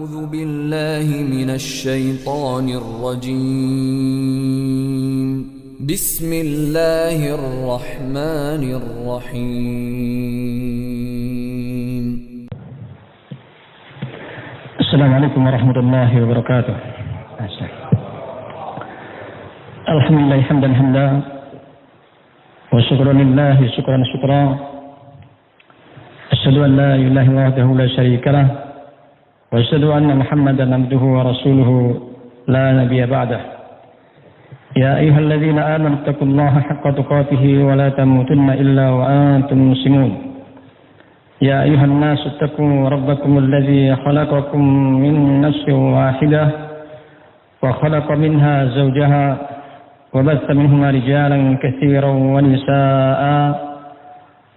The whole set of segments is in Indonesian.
أعوذ بالله من الشيطان الرجيم بسم الله الرحمن الرحيم السلام عليكم ورحمة الله وبركاته. الحمد لله حمدا حمدا وشكرا لله شكرا شكرا. أشهد أن لا إله إلا الله وحده لا شريك له وأشهد أن محمدا عبده ورسوله لا نبي بعده. يا أيها الذين آمنوا اتقوا الله حق تقاته ولا تموتن إلا وأنتم مسلمون. يا أيها الناس اتقوا ربكم الذي خلقكم من نفس واحدة وخلق منها زوجها وبث منهما رجالا كثيرا ونساء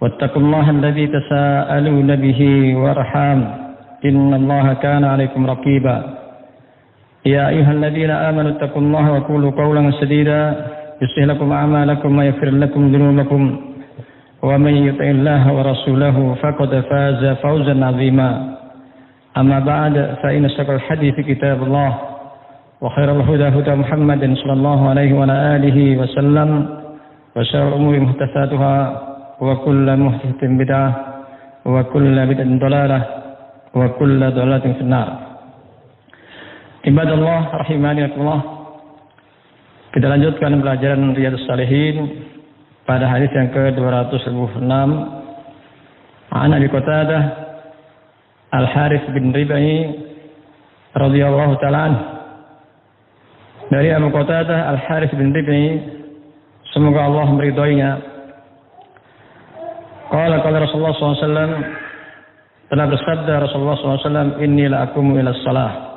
واتقوا الله الذي تساءلون به والأرحام إن الله كان عليكم رقيبا. يا أيها الذين آمنوا اتقوا الله وقولوا قولا سديدا يصلح لكم أعمالكم ويغفر لكم ذنوبكم ومن يطع الله ورسوله فقد فاز فوزا عظيما. أما بعد فإن أصدق الحديث كتاب الله وخير الهدى هدى محمد صلى الله عليه وعلى آله وسلم وشر الأمور محدثاتها وكل محدثة بدعة وكل بدعة ضلالة وكل ضلالة في النار. Ibadallah rahimanillahi. Kita lanjutkan pelajaran Riyadhus Shalihin pada hadis yang ke-206. An Abi Qatadah Al-Harits bin Rib'i radhiyallahu ta'ala anhu. Dari Abu Qatadah Al-Harits bin Rib'i, semoga Allah meridhoinya. Qala Rasulullah SAW, telah bersabda Rasulullah SAW, inni la aqumu ila shalah.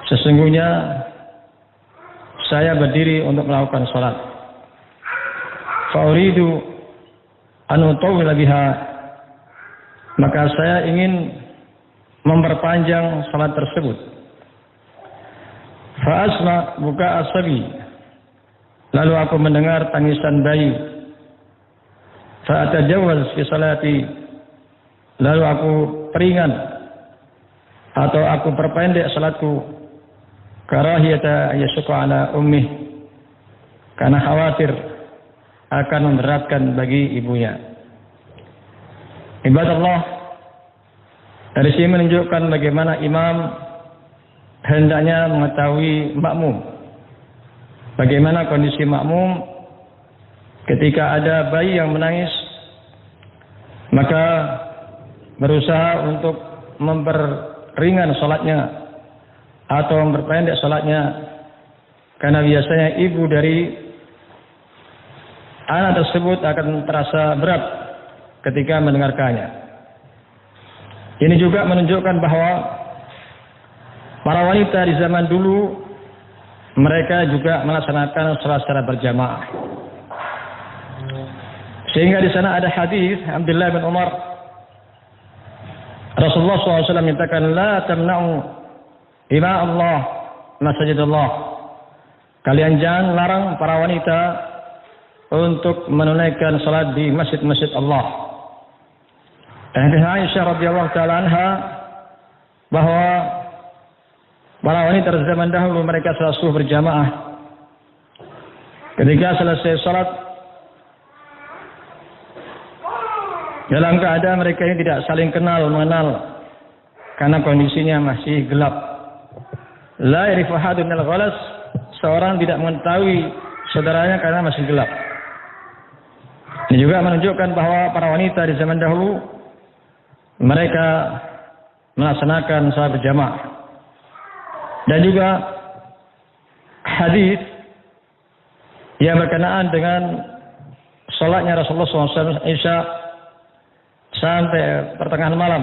Sesungguhnya saya berdiri untuk melakukan salat. Fa uridu an utawwila biha, maka saya ingin memperpanjang salat tersebut. Fa asma buka asabi, lalu aku mendengar tangisan bayi. Fa atajawwaz fi salati, lalu aku peringan atau aku perpendek salatku. Karahiyata yasuqa ala ummih, karena khawatir akan memberatkan bagi ibunya. Ibadallah, dari sini menunjukkan bagaimana imam hendaknya mengetahui makmum. Bagaimana kondisi makmum ketika ada bayi yang menangis, maka berusaha untuk memperingan salatnya atau memperpendek salatnya, karena biasanya ibu dari anak tersebut akan terasa berat ketika mendengarkannya. Ini juga menunjukkan bahwa para wanita di zaman dulu mereka juga melaksanakan salat secara berjamaah. Sehingga di sana ada hadis Abdullah bin Umar, Rasulullah SAW menyatakan, la tamna'u ima Allah masajidullah. Kalian jangan larang para wanita untuk menunaikan salat di masjid-masjid Allah. Dan hadis Aisyah radhiyallahu taala anha bahwa para wanita pada zaman dahulu mereka selalu berjamaah. Ketika selesai salat, dalam keadaan mereka ini tidak saling mengenal karena kondisinya masih gelap. La ya'rifu ahadun minal ghalas, seorang tidak mengetahui saudaranya karena masih gelap. Ini juga menunjukkan bahwa para wanita di zaman dahulu mereka melaksanakan salat berjamaah. Dan juga hadis yang berkenaan dengan salatnya Rasulullah SAW Isya sampai pertengahan malam.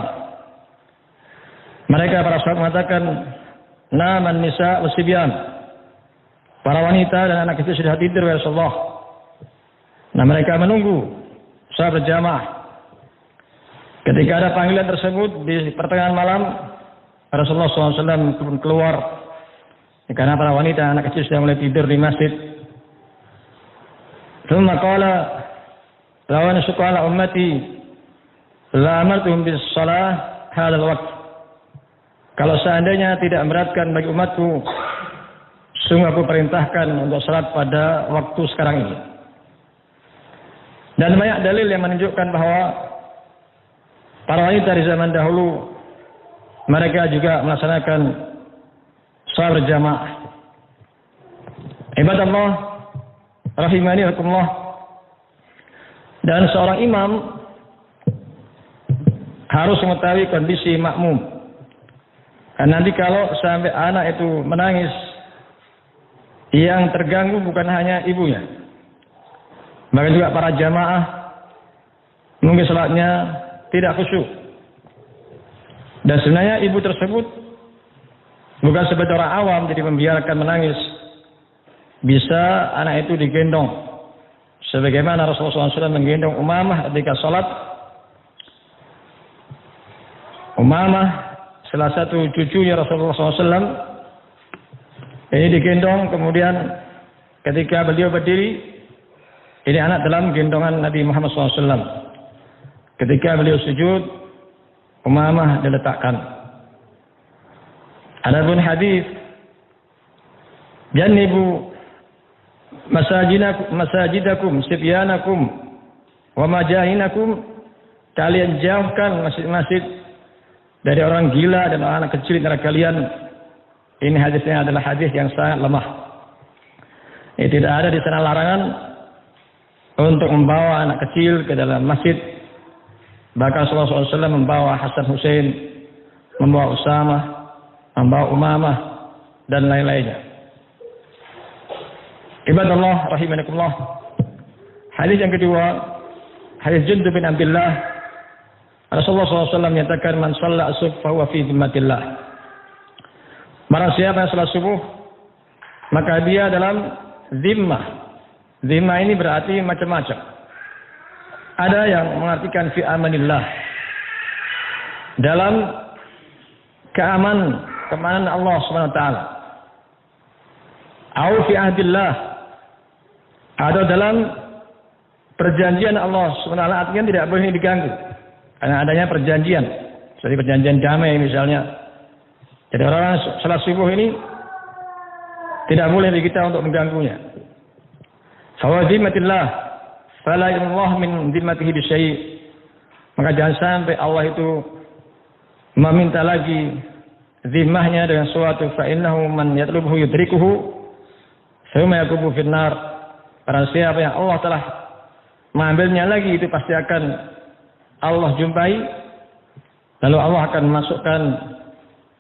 Mereka para sahabat mengatakan, naman nisa wasibyan, para wanita dan anak itu sudah tidur ya Rasulullah. Nah, mereka menunggu salat berjamaah. Ketika ada panggilan tersebut di pertengahan malam, Rasulullah SAW keluar karena para wanita dan anak kecil sudah mulai tidur di masjid. Thumma qala law ana syuqa ala ummati la amartuhum bis shalah hadzal waqt. kalau seandainya tidak memberatkan bagi umatku, sungguh aku perintahkan untuk salat pada waktu sekarang ini. Dan banyak dalil yang menunjukkan bahwa para wanita di zaman dahulu mereka juga melaksanakan salat berjamaah. Ibadallah rahimani rahimakumullah. Dan seorang imam harus mengetahui kondisi makmum. Karena nanti kalau sampai anak itu menangis, yang terganggu bukan hanya ibunya, bahkan juga para jamaah mungkin salatnya tidak khusyuk. Dan sebenarnya ibu tersebut bukan sebagai orang awam jadi membiarkan menangis. Bisa anak itu digendong, sebagaimana Rasulullah SAW menggendong Umamah ketika salat. Umamah salah satu cucunya Rasulullah SAW ini digendong, kemudian ketika beliau berdiri, ini anak dalam gendongan Nabi Muhammad SAW. Ketika beliau sujud, Umamah diletakkan. Adapun hadis jannibu masajidakum sibyanakum wa majahinakum, kalian jauhkan masjid-masjid dari orang gila dan orang anak kecil antara kalian. Ini hadisnya adalah hadis yang sangat lemah. Tidak ada di sana larangan untuk membawa anak kecil ke dalam masjid. Bahkan Rasulullah SAW membawa Hasan Hussein, membawa Usamah, membawa Umamah dan lain-lainnya. Ibadallah rahimakumullah. Hadis yang kedua, hadis Jundub bin Abdullah. Rasulullah SAW menyatakan, man shalla as-subh fa huwa fi dhimmatillah. Barang siapa yang salat subuh, maka dia dalam zimmah. Zimmah ini berarti macam-macam. Ada yang mengartikan fi amanillah, dalam keamanan Allah Subhanahu wa taala. Au fi ahdillah, atau dalam perjanjian Allah Subhanahu wa taala, artinya tidak boleh diganggu. Karena adanya perjanjian, seperti perjanjian damai misalnya. Jadi orang salat subuh ini tidak boleh bagi kita untuk mengganggunya. Fa dhimmatillah fala yumullah min dhimmatihi bi syai'. Maka jangan sampai Allah itu meminta lagi zimmahnya dengan suatu, fa innahu man yatlubuhu yudrikuhu thumma yakubu finnar. Barang siapa yang Allah telah mengambilnya lagi, itu pasti akan Allah jumpai, lalu Allah akan memasukkan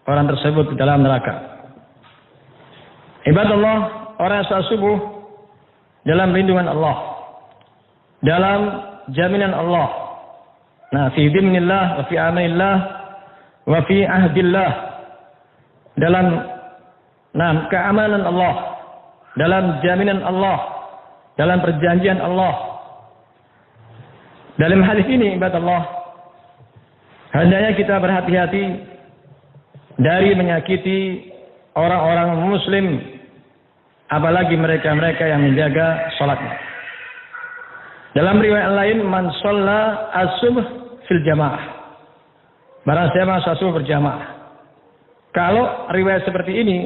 orang tersebut ke dalam neraka. Ibadallah, orang yang salat subuh dalam lindungan Allah, dalam jaminan Allah. Nah, fi dhimnillah wa fi amanillah wa fi ahdillah, dalam keamanan Allah, dalam jaminan Allah, dalam perjanjian Allah. Dalam hadis ini, ibadallah, hendaknya kita berhati-hati dari menyakiti orang-orang muslim, apalagi mereka-mereka yang menjaga salatnya. Dalam riwayat lain, man shalla as-subh fil jamaah. Barang siapa salat subuh berjamaah. Kalau riwayat seperti ini,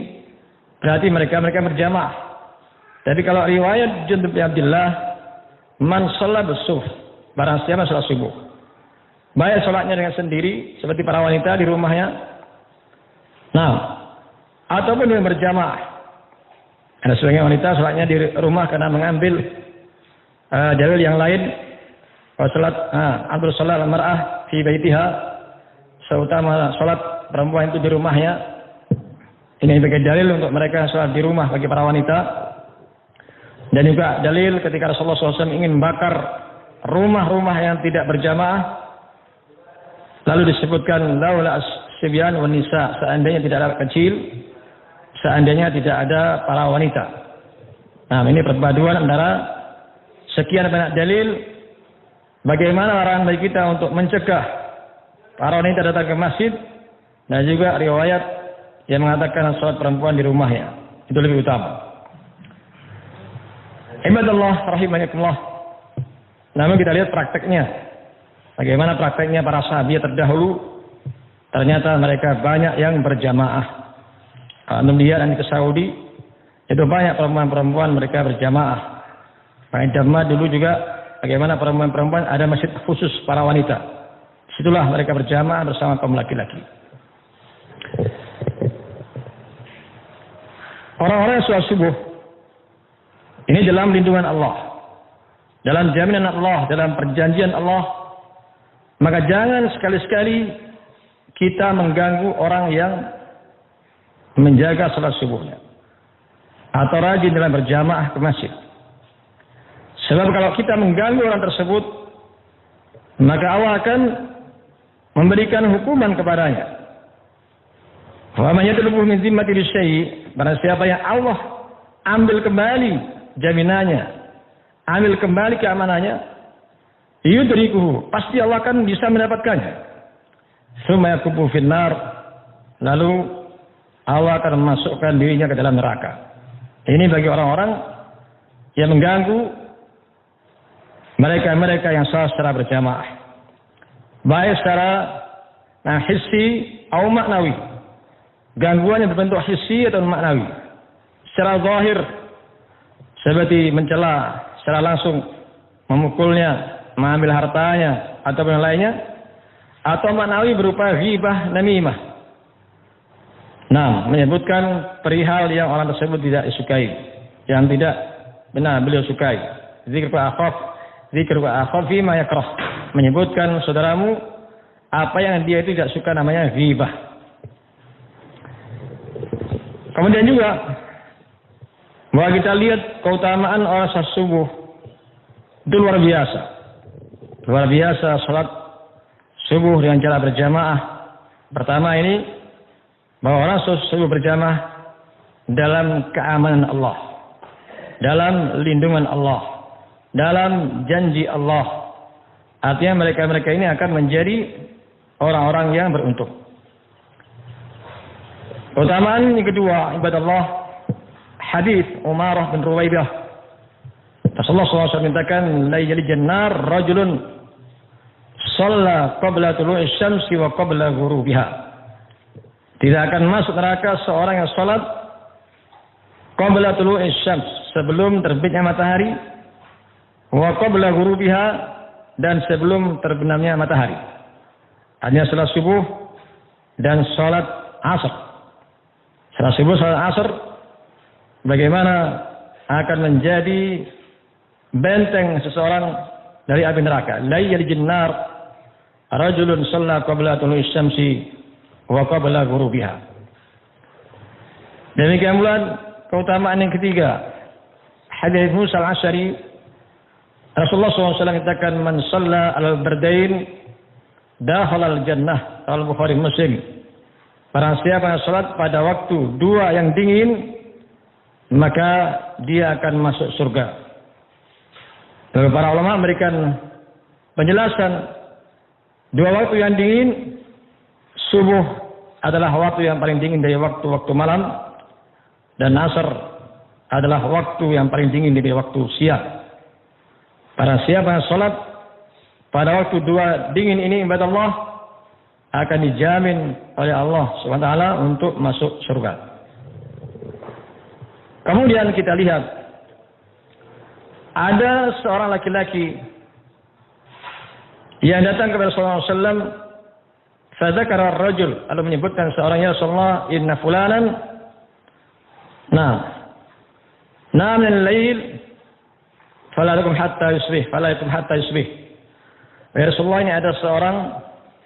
berarti mereka berjamaah. Tapi kalau riwayat Jundub bin Abdullah, man shalla bis-subh, barang siapa salat subuh, baik salatnya dengan sendiri seperti para wanita di rumahnya, ataupun dengan berjamaah. Ada sebagian wanita salatnya di rumah karena mengambil dalil yang lain. Salat Abdul Salat al-mar'ah fi baitiha, seutama salat perempuan itu di rumahnya. Ini sebagai dalil untuk mereka salat di rumah bagi para wanita. Dan juga dalil ketika Rasulullah SAW ingin membakar rumah-rumah yang tidak berjamaah, lalu disebutkan laula as-sibyan wan nisa, seandainya tidak ada kecil, seandainya tidak ada para wanita. Nah, ini perpaduan antara sekian banyak dalil bagaimana larangan bagi kita untuk mencegah para wanita datang ke masjid, dan juga riwayat yang mengatakan salat perempuan di rumahnya itu lebih utama. Ibadallah rahimakumullah. Namun kita lihat prakteknya. Bagaimana prakteknya para sahabat terdahulu ternyata mereka banyak yang berjamaah. Kemudian ke Saudi, itu banyak perempuan-perempuan mereka berjamaah. Di Damma dulu juga bagaimana perempuan-perempuan ada masjid khusus para wanita. Disitulah mereka berjamaah bersama kaum laki-laki. Orang-orang yang sholat subuh ini dalam lindungan Allah, dalam jaminan Allah, dalam perjanjian Allah. Maka jangan sekali-sekali kita mengganggu orang yang menjaga sholat subuhnya atau rajin dalam berjamaah ke masjid. Sebab kalau kita mengganggu orang tersebut, maka Allah akan memberikan hukuman kepadanya. Wa man yatlubu min zimmati syai', barang siapa yang Allah ambil kembali jaminannya, ambil kembali keamanannya, yudrikuhu, pasti Allah akan bisa mendapatkannya. Tsumma yakubu finnar, lalu Allah akan memasukkan dirinya ke dalam neraka. Ini bagi orang-orang yang mengganggu mereka-mereka yang salat secara berjamaah, baik secara hissi atau maknawi. Gangguan yang berbentuk hissi atau maknawi. Secara zahir seperti mencela secara langsung, memukulnya, mengambil hartanya atau yang lainnya, atau maknawi berupa ghibah, namimah. Nah, menyebutkan perihal yang orang tersebut tidak disukai, yang tidak benar beliau sukai. Zikr wa akhaf fima yakrah. Menyebutkan saudaramu apa yang dia itu tidak suka, namanya ghibah. Kemudian juga bahwa kita lihat keutamaan orang salat subuh itu luar biasa. Luar biasa salat subuh dengan cara berjamaah. Pertama ini bahwa orang salat subuh berjamaah dalam keamanan Allah, dalam lindungan Allah, dalam janji Allah. Artinya mereka-mereka ini akan menjadi orang-orang yang beruntung. Keutamaan yang kedua, ibadah Allah, hadis Umarah bin Ruwaibah. Rasulullah SAW mengatakan, la yalijan nar rajulun shalla qabla tulu'i syamsi wa qabla ghurubiha. Tidak akan masuk neraka seorang yang salat qabla tulu'i syams, sebelum terbitnya matahari, wa qabla ghurubiha, dan sebelum terbenamnya matahari. Hanya salat subuh dan salat asar. Salat subuh, salat asar, bagaimana akan menjadi benteng seseorang dari api neraka. La yalijin nar rajulun shalla qabla tulu'i syamsi wa qabla ghurubiha. Demikian pula keutamaan yang ketiga, hadis Musa al-Asy'ari, Rasulullah SAW mengatakan, man shalla al-bardain dakhala al-jannah, al-Bukhari Muslim. Barang siapa yang salat pada waktu dua yang dingin, maka dia akan masuk surga. Lalu para ulama memberikan penjelasan, dua waktu yang dingin, subuh adalah waktu yang paling dingin dari waktu-waktu malam, dan asar adalah waktu yang paling dingin dari waktu siang. Barang siapa yang salat pada waktu dua dingin ini, ibadah Allah, akan dijamin oleh Allah SWT untuk masuk surga. Kemudian kita lihat, ada seorang laki-laki yang datang kepada Rasulullah SAW. Fadzakara ar-rajul, lalu menyebutkan seorangnya, Rasulullah, inna fulanan nam min al-lail fala yakum hatta yusbih. Ya Rasulullah, ini ada seorang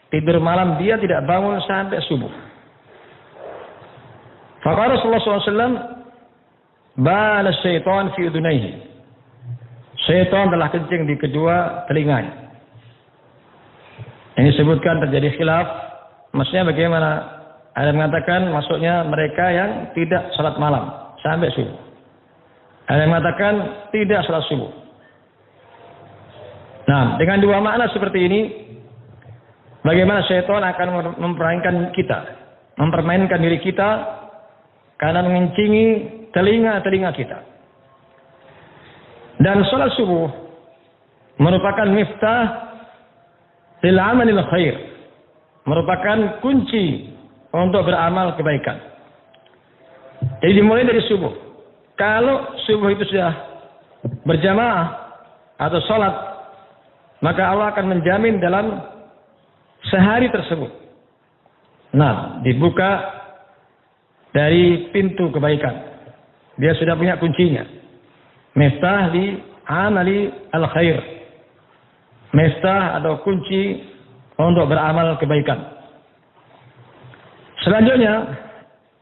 tidur malam, dia tidak bangun sampai subuh. Faqala Rasulullah SAW, bala syaitan fi udunaihi. Syaitan telah kencing di kedua telinganya. Ini disebutkan terjadi khilaf. Maksudnya bagaimana? Ada yang mengatakan maksudnya mereka yang tidak salat malam sampai subuh. Ada yang mengatakan tidak salat subuh. Nah, dengan dua makna seperti ini, bagaimana syaitan akan mempermainkan diri kita karena mengencingi telinga-telinga kita. Dan salat subuh merupakan miftah lil amalil khair, merupakan kunci untuk beramal kebaikan. Jadi dimulai dari subuh. Kalau subuh itu sudah berjamaah atau sholat, maka Allah akan menjamin dalam sehari tersebut. Nah, dibuka dari pintu kebaikan. Dia sudah punya kuncinya. Miftah li amali al-khair. Miftah atau kunci untuk beramal kebaikan. Selanjutnya,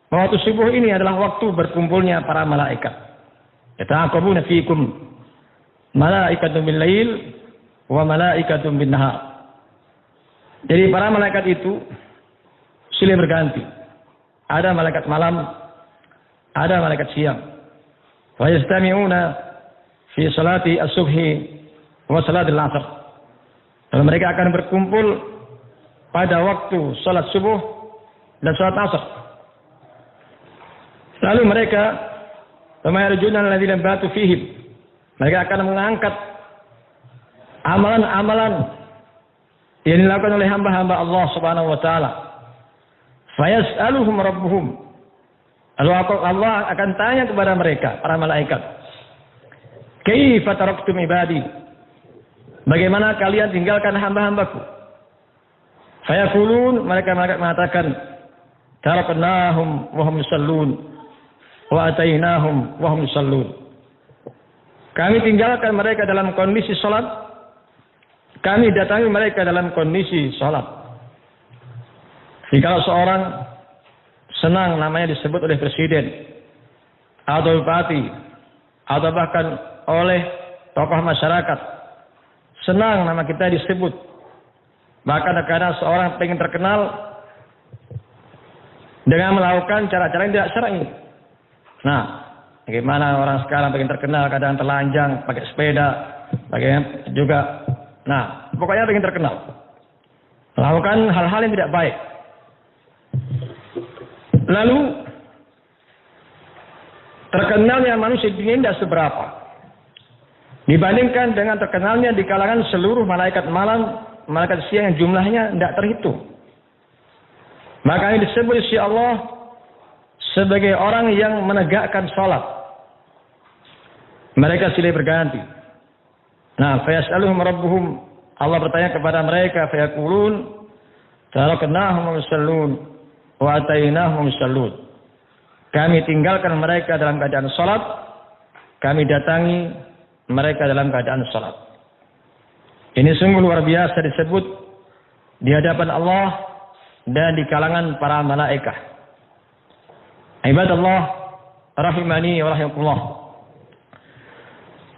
waktu subuh ini adalah waktu berkumpulnya para malaikat. Yata'aqabuna fiikum malaikatun bil lail wa malaikatun bin nahar. Jadi para malaikat itu silih berganti. Ada malaikat malam, ada malaikat siang. Wa yastami'una fi salati as-subhi wa salati al-'asr. Dan mereka akan berkumpul pada waktu salat subuh dan salat asar. Lalu mereka famayarjuna alladziina batu fihim. Mereka akan mengangkat amalan-amalan yang dilakukan oleh hamba-hamba Allah Subhanahu wa taala. Fayas'aluhum rabbuhum. Lalu Allah akan tanya kepada mereka, para malaikat. Kaifa taraktum ibadi? Bagaimana kalian tinggalkan hamba-hambaku? Fayaqulun, mereka mengatakan, taraknahum wa hum yusallun wa atainahum wa hum yusallun. Kami tinggalkan mereka dalam kondisi salat. Kami datangi mereka dalam kondisi salat. Jika seorang senang namanya disebut oleh presiden atau bupati atau bahkan oleh tokoh masyarakat, senang nama kita disebut. Bahkan kadang seorang pengen terkenal dengan melakukan cara-cara yang tidak syar'i. Nah, bagaimana orang sekarang pengen terkenal, kadang telanjang, pakai sepeda, pakai juga. Nah, pokoknya pengen terkenal. Melakukan hal-hal yang tidak baik. Lalu terkenalnya manusia ini tidak seberapa dibandingkan dengan terkenalnya di kalangan seluruh malaikat malam, malaikat siang yang jumlahnya tidak terhitung. Maka ini disebut oleh Allah sebagai orang yang menegakkan salat. Mereka silih berganti. Nah, fayas'aluhum rabbuhum. Allah bertanya kepada mereka, fayaqulun taraknahum yusallun wa atainahum yusallun. Kami tinggalkan mereka dalam keadaan salat, kami datangi mereka dalam keadaan salat. Ini sungguh luar biasa disebut di hadapan Allah dan di kalangan para malaikat. Ibadallah rahimani wa rahimakumullah.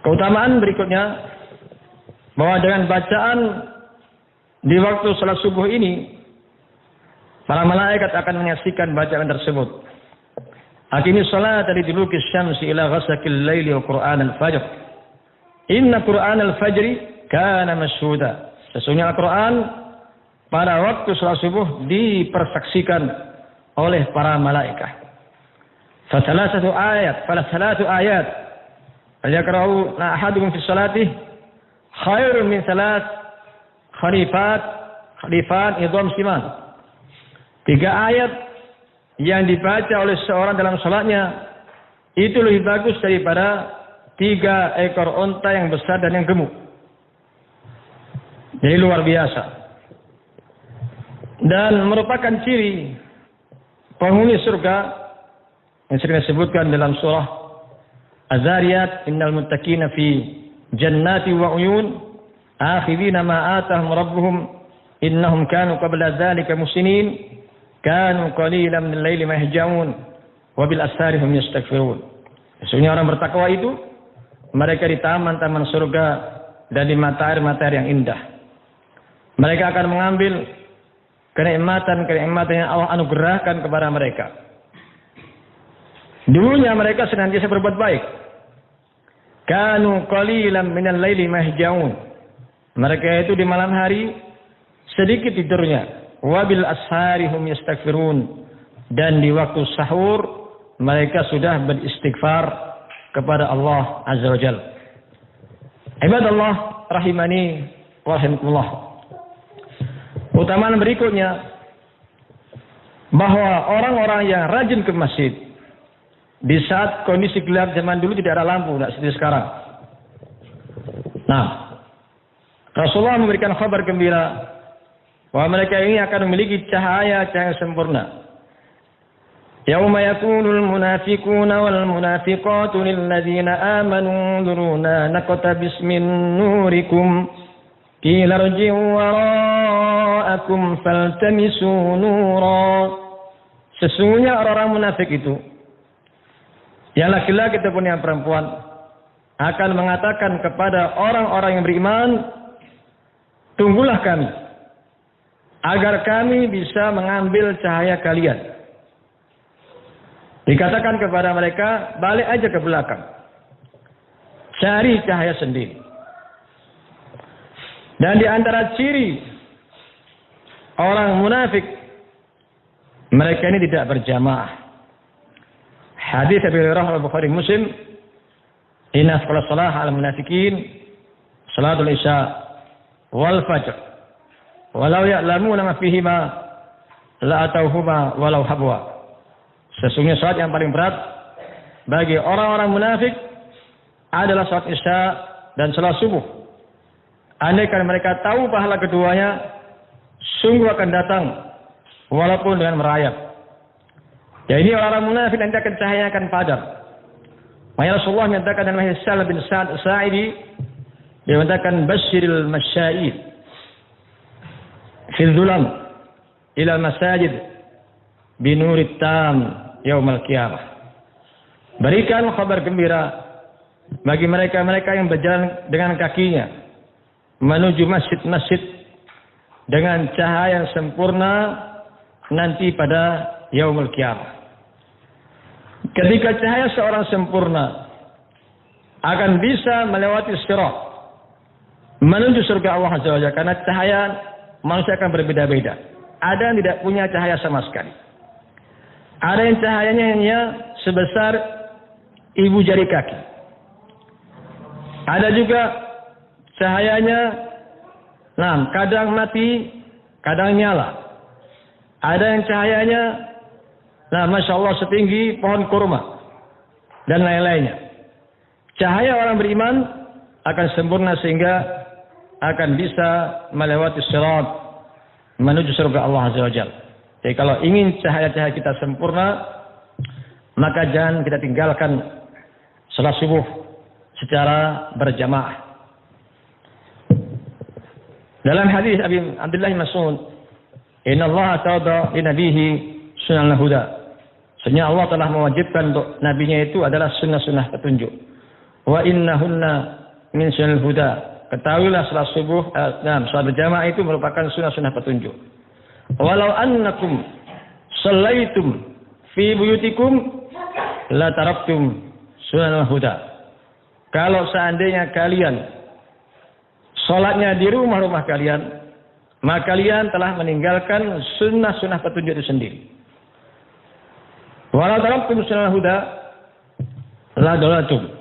Keutamaan berikutnya bahwa dengan bacaan di waktu salat subuh ini, para malaikat akan menyaksikan bacaan tersebut. Aqimis salata liduluki syamsi ila ghasaqil laili wa qur'an al-fajr. Inna qur'an al-fajri kana masyhuda. Sesungguhnya Al-Qur'an pada waktu salat subuh dipersaksikan oleh para malaikat. Fasalasatu ayat. Falyaqra'u ahadukum fi salatihi khairun min salat khalifat idham siman. 3 ayat yang dibaca oleh seorang dalam salatnya itu lebih bagus daripada 3 ekor unta yang besar dan yang gemuk. Jadi luar biasa. Dan merupakan ciri penghuni surga yang sering disebutkan dalam surah Az-Zariyat, innal muttaqina fi jannati wa uyun akhidina ma atahum rabbuhum innahum kanu qabla dzalika muslimin kanu qalilan min al-laili ma yahjaun wa bil asari hum yastaghfirun. Sesungguhnya orang bertakwa itu mereka di taman-taman surga dan di mata-air yang indah. Mereka akan mengambil kenikmatan yang Allah anugerahkan kepada mereka. Dulunya mereka senantiasa berbuat baik. Kanu qalilan min al-laili ma yahjaun. Mereka itu di malam hari sedikit tidurnya. Wabil ashari hum yastaghfirun, dan di waktu sahur mereka sudah beristighfar kepada Allah Azza wa Jalla. Ibadallah rahimani wa rahimakumullah. Keutamaan berikutnya, bahwa orang-orang yang rajin ke masjid di saat kondisi gelap zaman dulu tidak ada lampu, tidak seperti sekarang. Nah, Rasulullah memberikan kabar gembira bahwa mereka ini akan memiliki cahaya sempurna. Yauma yakunul munafiquna wal munafiqatu lil ladzina amanu duruna naqtabis min nurikum qila irji'u wara'akum faltamisu nura. Sesungguhnya orang-orang munafik itu, yang laki-laki ataupun yang perempuan, akan mengatakan kepada orang-orang yang beriman, tunggulah kami, agar kami bisa mengambil cahaya kalian. Dikatakan kepada mereka, balik aja ke belakang, cari cahaya sendiri. Dan di antara ciri orang munafik, mereka ini tidak berjamaah. Hadis Abi Hurairah al-Bukhari Muslim, inna salat al-munafiqin salatul isya wal fajr walau ya'lamuna ma fihima la atauhuma walau habwa. Sesungguhnya salat yang paling berat bagi orang-orang munafik adalah salat isya dan salat subuh. Andaikan mereka tahu pahala keduanya, sungguh akan datang walaupun dengan merayap. Ya, ini orang-orang munafik nanti akan cahaya akan padam. Maka Rasulullah menyatakan dalam hadis Sahl bin Sa'ad As-Sa'idi, dia mengatakan basyiril masya'id fil dhulam ila masajid binurit tam yaumal qiyamah. Berikan kabar gembira bagi mereka-mereka yang berjalan dengan kakinya menuju masjid-masjid dengan cahaya yang sempurna nanti pada yaumul qiyamah. Ketika cahaya seorang sempurna akan bisa melewati sirat menuju surga Allah Azza wa Jalla, karena cahaya manusia akan berbeda-beda. Ada yang tidak punya cahaya sama sekali. Ada yang cahayanya hanya sebesar ibu jari kaki. Ada juga cahayanya, kadang mati, kadang nyala. Ada yang cahayanya, Masya Allah setinggi pohon kurma dan lain-lainnya. Cahaya orang beriman akan sempurna sehingga akan bisa melewati sirat menuju surga Allah Azza wa Jalla. Jadi kalau ingin cahaya-cahaya kita sempurna, maka jangan kita tinggalkan salat subuh secara berjamaah. Dalam hadis Abdullah bin Mas'ud, "Inna Allah ta'ala li nabihi sunnal huda." Sebenarnya Allah telah mewajibkan untuk nabinya itu adalah sunnah-sunnah petunjuk. Wa innahunna min sunnal huda. Ketahuilah salat subuh, salat berjamaah itu merupakan sunnah-sunnah petunjuk. Walau annakum sallaitum fi buyutikum la taraktum sunnal huda. Kalau seandainya kalian salatnya di rumah-rumah kalian, maka kalian telah meninggalkan sunnah-sunnah petunjuk itu sendiri. Walau taraktum sunnal huda la dalatum.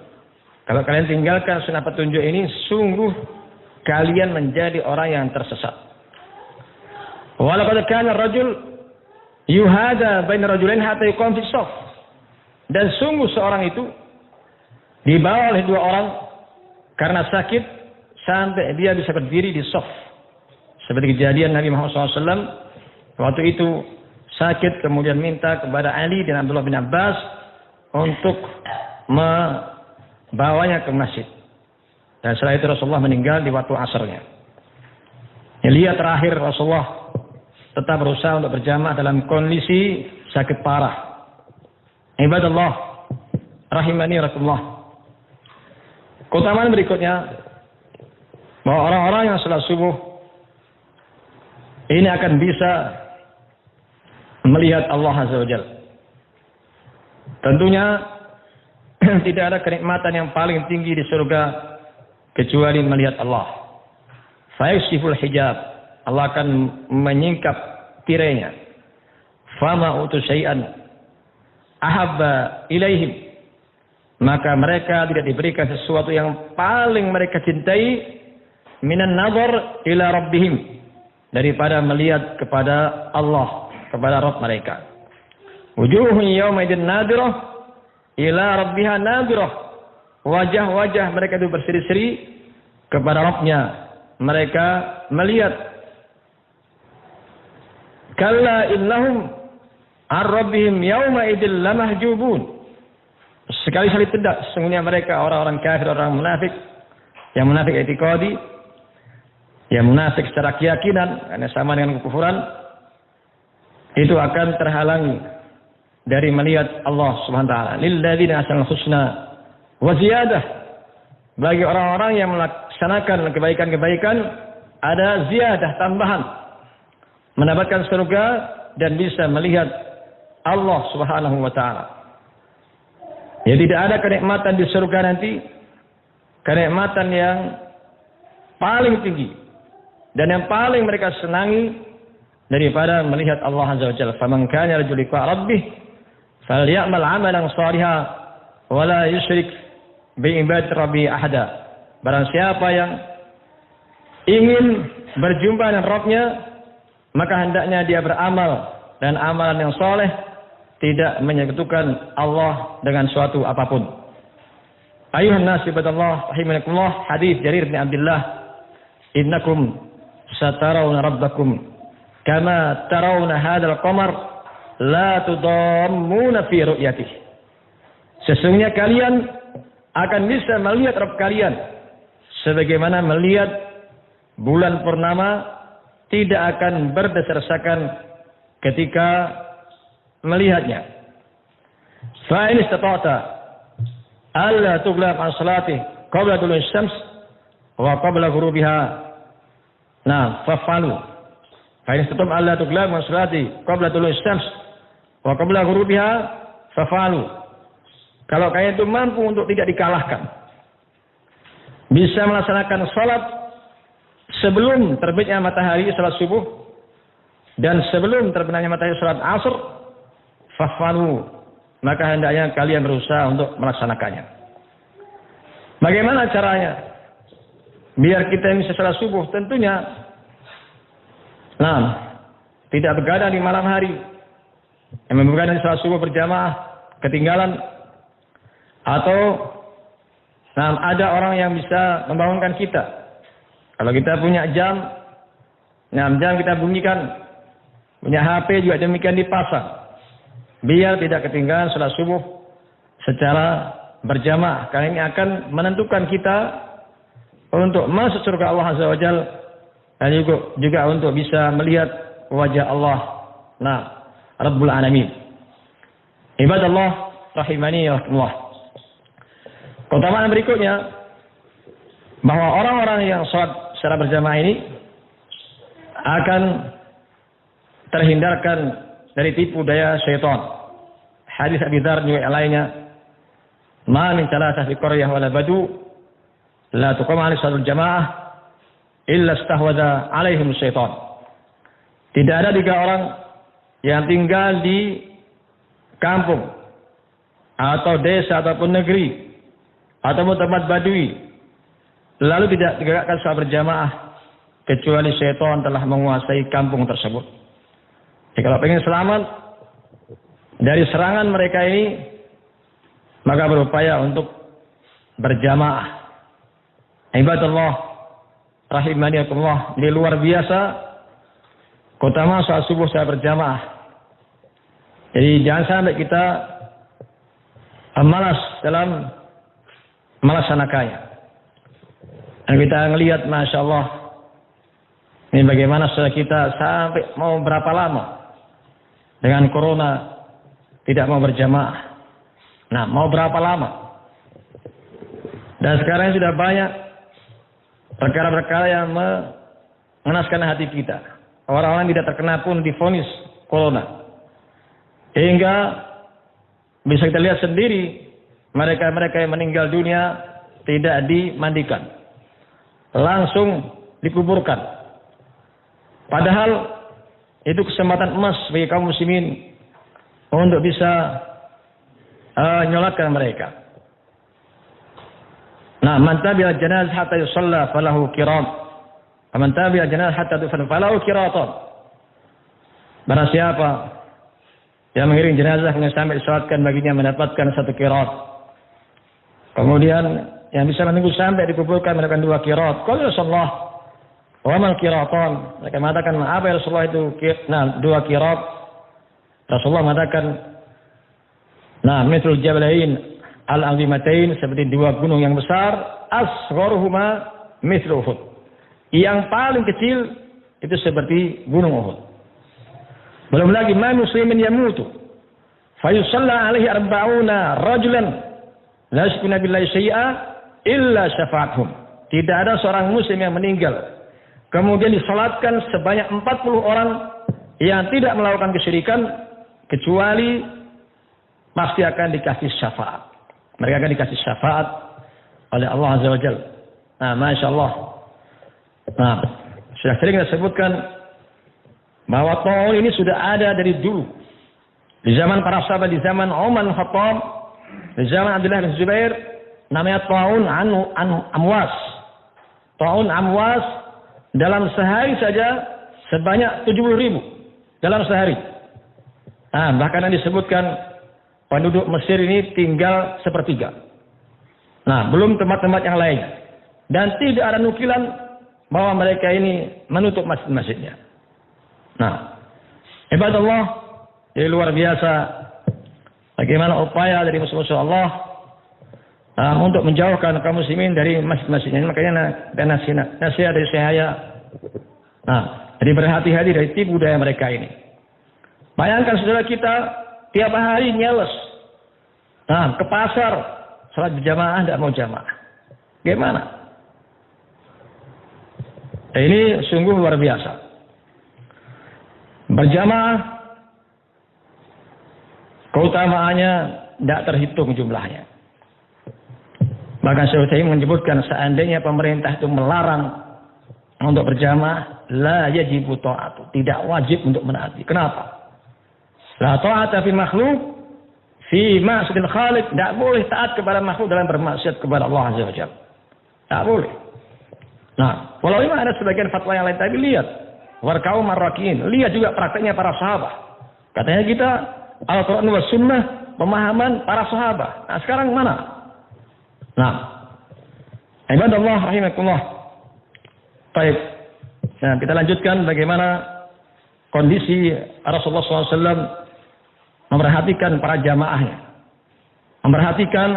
Kalau kalian tinggalkan sunnah petunjuk ini, sungguh kalian menjadi orang yang tersesat. Walau qad kana ar-rajul yuhada baina rajulain hatta yuqam fi shaf. Dan sungguh seorang itu dibawa oleh dua orang karena sakit sampai dia bisa berdiri di shaf. Seperti kejadian Nabi Muhammad SAW waktu itu sakit, kemudian minta kepada Ali dan Abdullah bin Abbas untuk membawanya ke masjid. Dan setelah itu Rasulullah meninggal di waktu asarnya. Lihat terakhir Rasulullah tetap berusaha untuk berjamaah dalam kondisi sakit parah. Ibadallah rahimani rasulullah. Keutamaan berikutnya, bahwa orang-orang yang salat subuh ini akan bisa melihat Allah Azza wa Jalla. Tentunya tidak ada kenikmatan yang paling tinggi di surga kecuali melihat Allah. Fayakshiful hijab, Allah akan menyingkap tirainya. Fama utu syai'an ahabba ilaihim, maka mereka tidak diberikan sesuatu yang paling mereka cintai minan nazar ila rabbihim, daripada melihat kepada Allah, kepada Rabb mereka. Wujuhun yawma idin nadirah ila rabbiha nadirah. Wajah-wajah mereka itu berseri-seri kepada Rabbnya. Mereka melihat. Kalla innahum an rabbihim yawma idin lamahjubun. Sekali-kali tidak, sesungguhnya mereka orang-orang kafir, orang munafik, yang munafik i'tiqadi, yang munafik secara keyakinan, karena sama dengan kekufuran, itu akan terhalangi dari melihat Allah Subhanahu wa taala. Lilladzina ahsanul husna wa ziyadah. Bagi orang-orang yang melaksanakan kebaikan-kebaikan ada ziyadah, tambahan. Mendapatkan surga dan bisa melihat Allah Subhanahu wa taala. Ya, tidak ada kenikmatan di surga nanti, kenikmatan yang paling tinggi dan yang paling mereka senangi daripada melihat Allah Azza wa Jalla. Faman kana yarju liqa rabbih falyamal 'amalan shalihan wa la yusyrik bi ibadati rabbih ahada. Barang siapa yang ingin berjumpa dengan Rabb-nya, maka hendaknya dia beramal dan amalan yang soleh, tidak menyekutukan Allah dengan suatu apapun. Ayuhan nas ibadallah rahimakumullah, hadis Jarir bin Abdullah, innakum satarawna rabbakum kama tarawna hadzal qamar la tudammuna fi ru'yatihi. Sesungguhnya kalian akan bisa melihat Rabb kalian sebagaimana melihat bulan purnama, tidak akan berdesar-desakan ketika melihatnya. Fa in istata'ta alla tughlaq an salati qabla tulu'i syams wa qabla ghurubiha. Nah, fa'alu. Fa in istata'tum alla tughlaq an salati qabla tulu'i syams wa qabla ghurubiha fa'alu. Kalau kalian itu mampu untuk tidak dikalahkan, bisa melaksanakan salat sebelum terbitnya matahari salat subuh dan sebelum terbenamnya matahari salat asar, fa'alu, maka hendaknya kalian berusaha untuk melaksanakannya. Bagaimana caranya biar kita bisa salat subuh? Tentunya tidak begadang di malam hari. Yang begadang di salat subuh berjamaah ketinggalan, atau ada orang yang bisa membangunkan kita. Kalau kita punya jam, jam kita bunyikan, punya HP juga demikian dipasang, biar tidak ketinggalan salat subuh secara berjamaah. Karena ini akan menentukan kita untuk masuk surga Allah Azza wa Jalla dan juga untuk bisa melihat wajah Allah, Rabbul Alamin. Ibadallah rahimani wa rahmatullah. Keutamaan berikutnya, bahwa orang-orang yang sholat secara berjamaah ini akan terhindarkan dari tipu daya syaitan. Hadis Abi Dzar juga yang lainnya, ma min thalathah fi qaryah wala badu la tuqam 'ala salatul jamaah illa istahwadha 'alaihim syaitan. Tidak ada 3 orang yang tinggal di kampung atau desa ataupun negeri ataupun tempat badui lalu tidak digerakkan salat berjamaah kecuali syaitan telah menguasai kampung tersebut. Jadi kalau ingin selamat dari serangan mereka ini, maka berupaya untuk berjamaah. Ibadallah rahimani Allah, ini luar biasa keutamaan salat subuh secara berjamaah. Jadi jangan sampai kita malas dalam melaksanakannya. Dan kita melihat, Masya Allah, ini bagaimana saudara kita sampai mau berapa lama dengan corona tidak mau berjamaah. Mau berapa lama? Dan sekarang sudah banyak perkara-perkara yang mengenaskan hati kita. Orang-orang tidak terkena pun divonis corona. Hingga bisa kita lihat sendiri, mereka-mereka yang meninggal dunia tidak dimandikan, langsung dikuburkan. Padahal itu kesempatan emas bagi kaum muslimin untuk bisa nyolatkan mereka. Man tabi'a janazah hatta yusalla falahu kiram Faman tabi'a janazah hatta tufan falahu qiraton. Barang siapa yang mengiring jenazah hingga sampai disolatkan baginya mendapatkan 1 qirat. Kemudian yang bisa menunggu sampai dikuburkan mendapatkan 2 qirat. Qala Rasulullah, wa mal qiraton? Mereka mengatakan, apa ya Rasulullah itu? 2 qirat. Rasulullah mengatakan, mithlul jabalain al-azimatain, seperti 2 gunung yang besar, asgharuhuma mithlu Uhud. Yang paling kecil itu seperti gunung Uhud. Belum lagi ma muslimin yamutu fa yusalla alaihi 40 rajulan la yushrikuna billahi syai'a illa syafa'atuhum. Tidak ada seorang muslim yang meninggal kemudian disalatkan sebanyak 40 orang yang tidak melakukan kesyirikan kecuali pasti akan dikasih syafaat. Mereka akan dikasih syafaat oleh Allah Azza wa Jalla. Nah, Masya Allah. Nah, sudah sering kita sebutkan bahwa ta'un ini sudah ada dari dulu. Di zaman para sahabat, di zaman Umar bin Khattab, di zaman Abdullah bin Zubair, namanya ta'un amwas. Ta'un amwas dalam sehari saja sebanyak 70.000 dalam sehari. Nah, bahkan yang disebutkan penduduk Mesir ini tinggal 1/3. Nah, belum tempat-tempat yang lain. Dan tidak ada nukilan bahwa mereka ini menutup masjid-masjidnya. Nah, ibadallah, jadi luar biasa bagaimana upaya dari musuh-musuh Allah untuk menjauhkan kaum muslimin dari masjid-masjidnya. Makanya nasihat dari saya, jadi berhati-hati dari tipu daya mereka ini. Bayangkan saudara kita tiap hari nyeles, ke pasar, salat berjamaah tidak mau jamaah. Gimana? Ini sungguh luar biasa. Berjamaah keutamaannya tidak terhitung jumlahnya. Bahkan Syekh menyebutkan seandainya pemerintah itu melarang untuk berjamaah, la yajibu ta'atu, tidak wajib untuk menaati. Kenapa? La ta'ata fi makhluk fi ma'sidil khaliq, tidak boleh taat kepada makhluk dalam bermaksiat kepada Allah Azza wa Jalla. Tak boleh. Nah, walau memang ada sebagian fatwa yang lain, tapi lihat warkau marrakin, lihat juga prakteknya para sahabat. Katanya kita Al-Quran wa Sunnah, pemahaman para sahabat. Nah, sekarang mana? Nah, ibadallah rahimakumullah. Baik. Nah, kita lanjutkan bagaimana kondisi Rasulullah SAW memperhatikan para jamaahnya, memperhatikan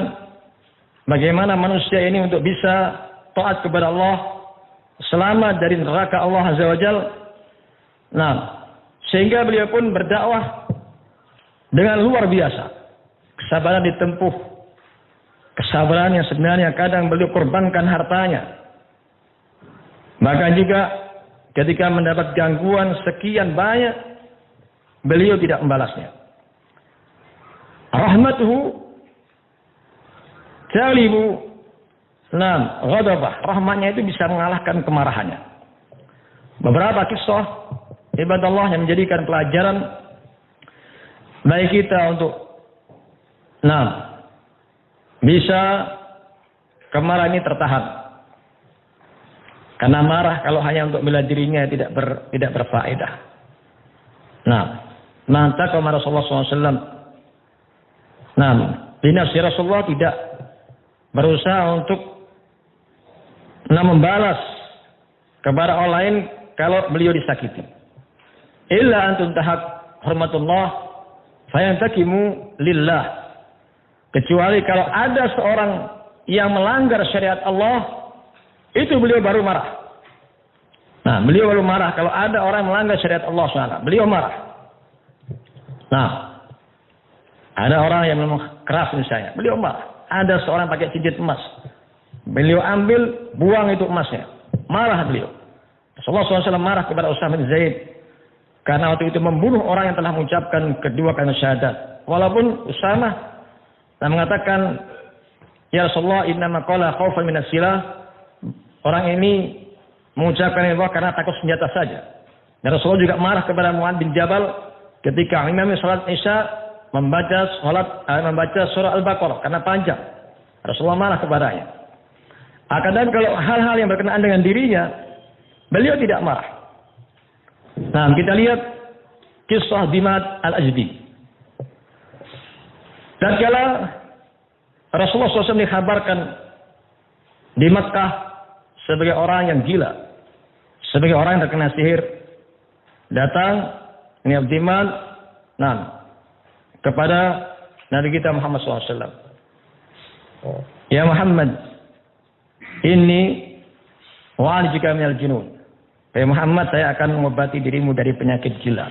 bagaimana manusia ini untuk bisa taat kepada Allah, selamat dari neraka Allah Azza wa Jalla. Nah, sehingga beliau pun berdakwah dengan luar biasa. Kesabaran ditempuh. Kesabaran yang sebenarnya kadang beliau korbankan hartanya. Bahkan juga ketika mendapat gangguan sekian banyak, beliau tidak membalasnya. Rahmatuhu jalibu ghadabah. Rahmatnya itu bisa mengalahkan kemarahannya. Beberapa kisah ibadallah yang menjadikan pelajaran bagi kita untuk bisa kemarahan ini tertahan. Karena marah kalau hanya untuk bela dirinya tidak berfaedah. Maka Rasulullah SAW, binafsi Rasulullah tidak berusaha untuk membalas kepada orang lain kalau beliau disakiti. Illa antum tahak hormatullah fayantakimu lillah. Kecuali kalau ada seorang yang melanggar syariat Allah, itu beliau baru marah. Beliau baru marah kalau ada orang yang melanggar syariat Allah SWT. Beliau marah. Ada orang yang memang keras misalnya, beliau marah. Ada seorang pakai cincin emas, beliau ambil, buang itu emasnya. Marah beliau. Rasulullah SAW marah kepada Usamah bin Zaid karena waktu itu membunuh orang yang telah mengucapkan kedua kalimat syahadat. Walaupun Usamah mengatakan, ya Rasulullah, innama qala khaufan minas silah. Orang ini mengucapkan itu karena takut senjata saja. Dan Rasulullah juga marah kepada Mu'adz bin Jabal ketika imam salat Isya membaca surah Al-Baqarah karena panjang. Rasulullah marah kepadanya. Kadang kalau hal-hal yang berkenaan dengan dirinya, beliau tidak marah. Nah, kita lihat kisah Dimad al-Ajdi. Tatkala Rasulullah SAW dikabarkan di Makkah sebagai orang yang gila, sebagai orang yang terkena sihir, datang ini Dimad, kepada Nabi kita Muhammad SAW. Ya Muhammad, ini wa'alijika minal junun. Ya Muhammad, saya akan mengobati dirimu dari penyakit gila.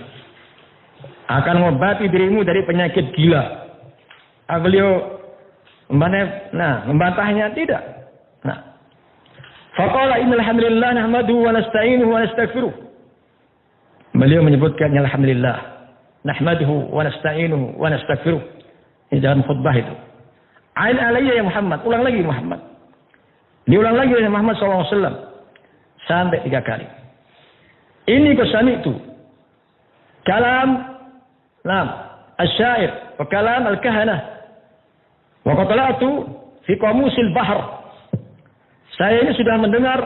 Akan mengobati dirimu dari penyakit gila. Beliau membantahnya tidak. Faqala innal hamdalillah nahmaduhu wa nasta'inuhu wa nastaghfiruh. Beliau menyebutkan alhamdulillah, nahmaduhu wa nasta'inuhu wa nastaghfiruh. Ini dalam khutbah itu. Ain alayya ya Muhammad, ulang lagi Muhammad. Diulang lagi oleh Muhammad SAW sampai 3 kali. Ini kesani itu kalam asyair wa kalam al-kahanah wa qatalatu fi qamusil bahr. Saya ini sudah mendengar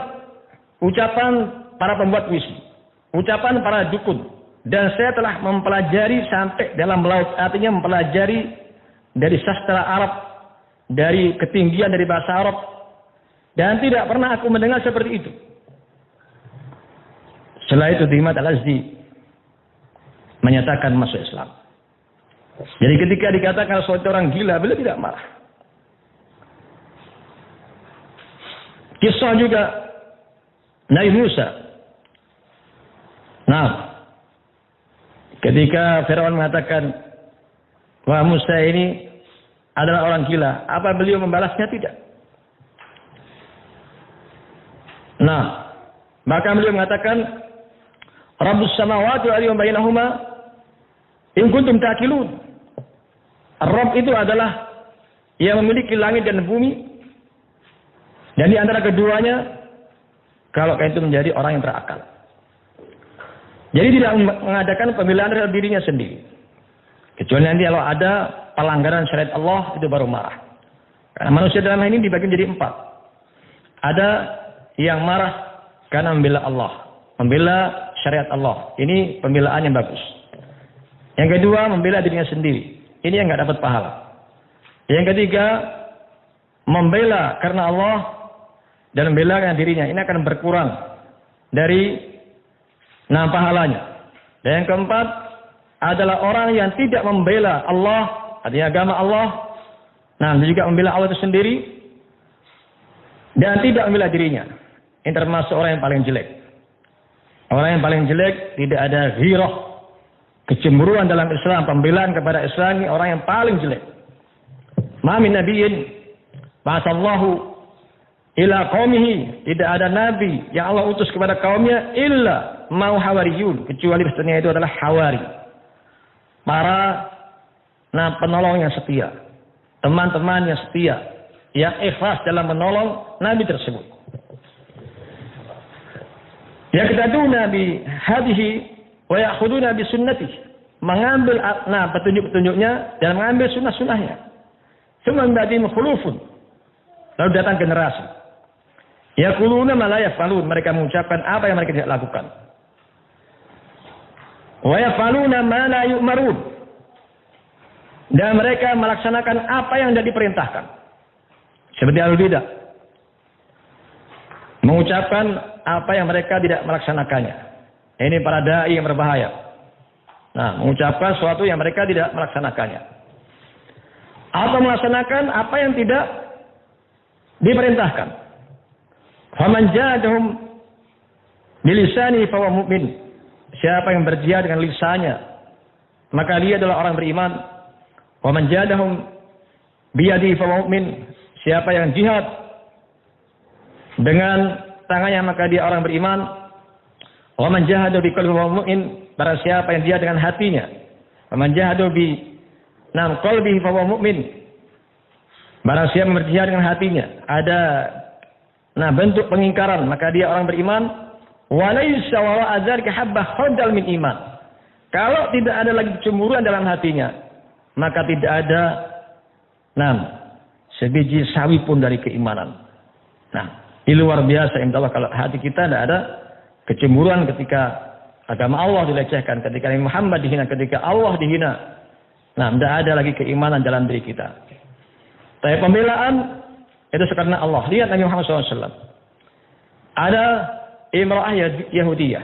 ucapan para pembuat puisi, ucapan para dukun, dan saya telah mempelajari sampai dalam laut, artinya mempelajari dari sastra Arab, dari ketinggian dari bahasa Arab, dan tidak pernah aku mendengar seperti itu. Setelah itu Dimad al-Ajdi menyatakan masuk Islam. Jadi ketika dikatakan suatu orang gila, beliau tidak marah. Kisah juga Nabi Musa. Ketika Firaun mengatakan bahwa Musa ini adalah orang gila, apa beliau membalasnya? Tidak. Maka beliau mengatakan, Rabbus samawati wal ardi wa bainahuma in kuntum ta'qilun. Rabb itu adalah yang memiliki langit dan bumi, dan di antara keduanya, kalau itu menjadi orang yang berakal. Jadi tidak mengadakan pembelaan terhadap dirinya sendiri. Kecuali nanti kalau ada pelanggaran syariat Allah, itu baru marah. Karena manusia dalam hal ini dibagi menjadi 4. Ada yang marah karena membela Allah, membela syariat Allah. Ini pembelaan yang bagus. Yang kedua, membela dirinya sendiri. Ini yang nggak dapat pahala. Yang ketiga, membela karena Allah dan membela karena dirinya. Ini akan berkurang dari pahalanya. Dan yang keempat adalah orang yang tidak membela Allah, artinya agama Allah. Dia juga membela Allah itu sendiri dan tidak membela dirinya. Ini termasuk orang yang paling jelek. Orang yang paling jelek, tidak ada ghirah, kecemburuan dalam Islam, pembelaan kepada Islam, ini orang yang paling jelek. Ma min nabiyyin ba'atsallahu ila qaumihi, tidak ada nabi yang Allah utus kepada kaumnya illa mau hawariyun, kecuali pesannya itu adalah hawari. Para penolong yang setia, teman-teman yang setia, yang ikhlas dalam menolong nabi tersebut. Yang kedua, nabi hadhihi wa ya'khuduna bi sunnati, mengambil petunjuk-petunjuknya dan mengambil sunnah-sunnahnya. Semua menjadi khulufun. Lalu datang generasi. Yaquluna ma la yaf'alun, mereka mengucapkan apa yang mereka tidak lakukan. Wa yaf'aluna ma la yu'marun, dan mereka melaksanakan apa yang tidak diperintahkan. Seperti al-bidah, mengucapkan apa yang mereka tidak melaksanakannya. Ini para dai yang berbahaya. Mengucapkan sesuatu yang mereka tidak melaksanakannya. Atau melaksanakan apa yang tidak diperintahkan. Faman jahadahum bilisani fa huwa mu'min. Siapa yang berjihad dengan lisannya, maka dia adalah orang beriman. Waman jahadahum biyadihi fa huwa mu'min. Siapa yang jihad dengan tangannya, maka dia orang beriman. Wa man jahada bi qalbihi wa mu'min, barang siapa yang dia dengan hatinya. Wa man jahada bi qalbihi fa huwa mu'min, barang siapa yang berjihad dengan hatinya, ada bentuk pengingkaran, maka dia orang beriman. Wa laisa wa adzalika habbah khardal min iman. Kalau tidak ada lagi kecemburuan dalam hatinya, maka tidak ada sebiji sawi pun dari keimanan. Ini luar biasa, insya Allah, kalau hati kita tidak ada kecemburuan ketika agama Allah dilecehkan, ketika Nabi Muhammad dihina, ketika Allah dihina. Nah, tidak ada lagi keimanan dalam diri kita. Tapi pembelaan itu karena Allah. Lihat Nabi Muhammad SAW. Ada imra'ah Yahudiyah.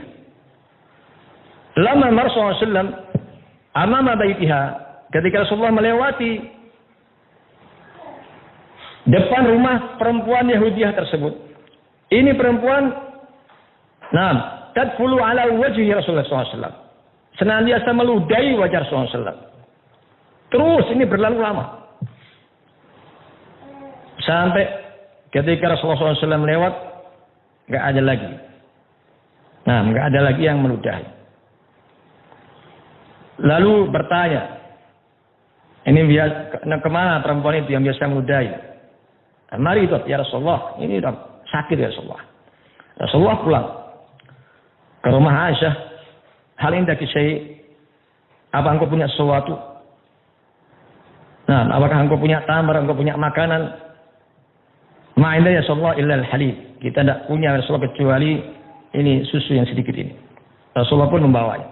Lama Rasulullah SAW amama baitiha, ketika Rasulullah melewati depan rumah perempuan Yahudiyah tersebut. Ini perempuan, tadfulu ala wajhi Rasulullah SAW. Senantiasa meludahi wajah Rasulullah SAW. Terus ini berlalu lama. Sampai ketika Rasulullah SAW lewat, nggak ada lagi. Nggak ada lagi yang meludahi. Lalu bertanya, ini kemana perempuan itu yang biasa meludahi? Mari itu ya Rasulullah, ini udah sakit ya Rasulullah. Rasulullah pulang ke rumah Aisyah. Hal indaki syai', apa engkau punya sesuatu? Apakah engkau punya tamar, engkau punya makanan? Ma'inda ya Rasulullah illa al-halib. Kita tidak punya Rasulullah kecuali ini susu yang sedikit ini. Rasulullah pun membawanya.